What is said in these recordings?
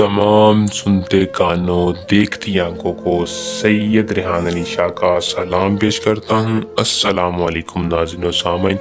तमाम सुनते कानों देखती आंखों को सैयद रेहान अली शाह का सलाम पेश करता हूँ। अस्सलाम वालेकुम नाज़रीन व सामीन।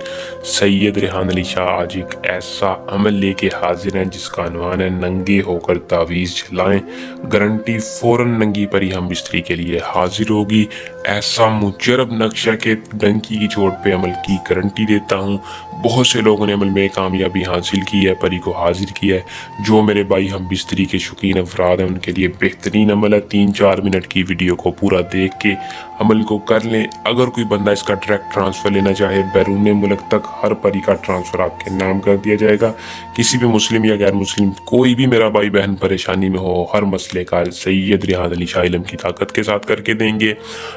सैयद रेहान अली शाह आज एक ऐसा अमल लेके हाजिर हैं जिसका अनवान है नंगे होकर तावीज़ झलाएं। गारंटी फ़ौरन नंगी परी हम बिस्तरी के लिए हाजिर होगी। ऐसा मुजरब नक्शा के डंकी की चोट पे अमल की गारंटी देता हूँ। बहुत से लोगों ने अमल में कामयाबी हासिल की है, परी को हाजिर किया है। जो मेरे भाई हम बिस्तरी के शौकीन अफराद हैं उनके लिए बेहतरीन अमल है। 3-4 मिनट की वीडियो को पूरा देख के अमल को कर लें। अगर कोई बंदा इसका डायरेक्ट ट्रांसफ़र लेना चाहे बैरून मुल्क तक, हर परी का ट्रांसफ़र आपके नाम कर दिया जाएगा। किसी भी मुस्लिम या गैर मुस्लिम कोई भी मेरा भाई बहन परेशानी में हो, हर मसले का सैयद रेहान अली शाह इल्म की ताकत के साथ करके देंगे।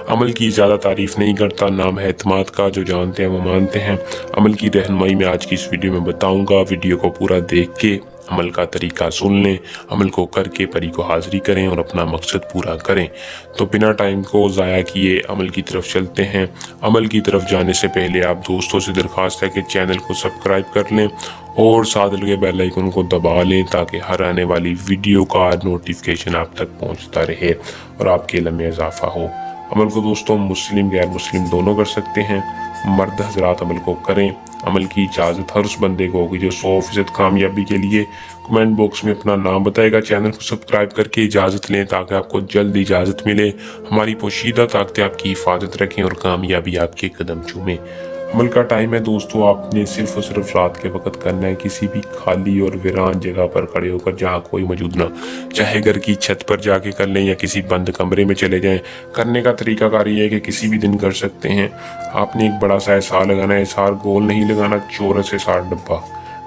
अमल की ज़्यादा तारीफ़ नहीं करता, नाम है एतमाद का, जो जानते हैं वो मानते हैं। अमल की रहनुमाई मैं आज की इस वीडियो में बताऊँगा। वीडियो को पूरा देख के अमल का तरीका सुन लें, अमल को करके परी को हाज़िरी करें और अपना मकसद पूरा करें। तो बिना टाइम को ज़ाया किए अमल की तरफ चलते हैं। अमल की तरफ जाने से पहले आप दोस्तों से दरख्वास्त है कि चैनल को सब्सक्राइब कर लें और साथ लगे बेल आइकन को दबा लें ताकि हर आने वाली वीडियो का नोटिफिकेशन आप तक पहुंचता रहे और आपके इल्म में इजाफा हो। अमल को दोस्तों मुस्लिम गैर मुस्लिम दोनों कर सकते हैं। मर्द हजरात अमल को करें। अमल की इजाज़त हर उस बंदे को होगी जो 100% कामयाबी के लिए कमेंट बॉक्स में अपना नाम बताएगा। चैनल को सब्सक्राइब करके इजाज़त लें ताकि आपको जल्द इजाज़त मिले। हमारी पोशीदा ताकतें आपकी हिफाजत रखें और कामयाबी आपके कदम चूमें। अमल का टाइम है दोस्तों, आपने सिर्फ और सिर्फ रात के वक्त करना है। किसी भी खाली और वीरान जगह पर खड़े होकर जहाँ कोई मौजूद ना, चाहे घर की छत पर जाके कर लें या किसी बंद कमरे में चले जाएं। करने का तरीकाकार ये है कि किसी भी दिन कर सकते हैं। आपने एक बड़ा सा एसार लगाना है। एसार गोल नहीं लगाना, चौरस एसार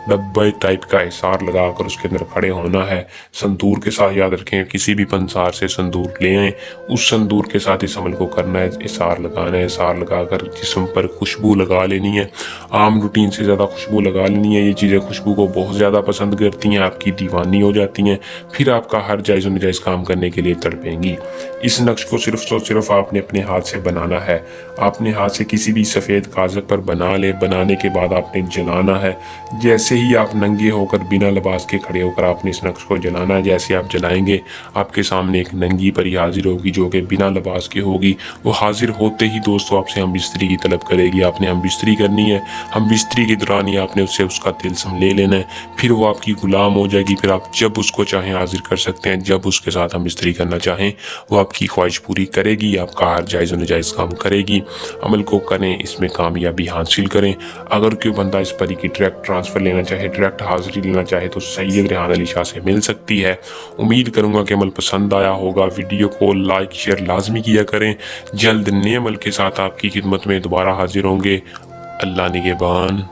डब्बे टाइप का एसार लगाकर उसके अंदर खड़े होना है। संदूर के साथ, याद रखें किसी भी पंसार से संदूर ले आए, उस संदूर के साथ इस अमल को करना है। एसार लगाना है, एसार लगाकर जिस्म पर खुशबू लगा लेनी है। आम रूटीन से ज़्यादा खुशबू लगा लेनी है। ये चीज़ें खुशबू को बहुत ज़्यादा पसंद करती हैं, आपकी दीवानी हो जाती हैं, फिर आपका हर जायज़ नाजायज़ काम करने के लिए तड़पेंगी। इस नक्श को सिर्फ आपने अपने हाथ से बनाना है। आपने हाथ से किसी भी सफ़ेद कागज़ पर बना ले। बनाने के बाद आपने जलाना है। जैसे ही आप नंगे होकर बिना लिबास के खड़े होकर आपने इस नक्श को जलाना है। जैसे आप जलाएंगे आपके सामने एक नंगी परी हाजिर होगी जो कि बिना लिबास की होगी। वो हाजिर होते ही दोस्तों आपसे हम बिस्तरी की तलब करेगी। आपने हम बिस्तरी करनी है। हम बिस्तरी के दौरान ही आपने उससे उसका तिलस्म ले लेना है। फिर वो आपकी गुलाम हो जाएगी। फिर आप जब उसको चाहें हाजिर कर सकते हैं। जब उसके साथ हम बिस्तरी करना चाहें वो आपकी ख्वाहिश पूरी करेगी, आपका हर जायज़ व नाजायज़ काम करेगी। अमल को करें, इसमें कामयाबी हासिल करें। अगर कोई बंदा इस परी की डायरेक्ट ट्रांसफ़र लेना चाहे, डायरेक्ट हाजिरी लेना चाहे तो सैयद रेहान अली शाह से मिल सकती है। उम्मीद करूँगा कि अमल पसंद आया होगा। वीडियो को लाइक शेयर लाजमी किया करें। जल्द नए अमल के साथ आपकी खिदमत में दोबारा हाजिर होंगे। अल्लाह निगहबान।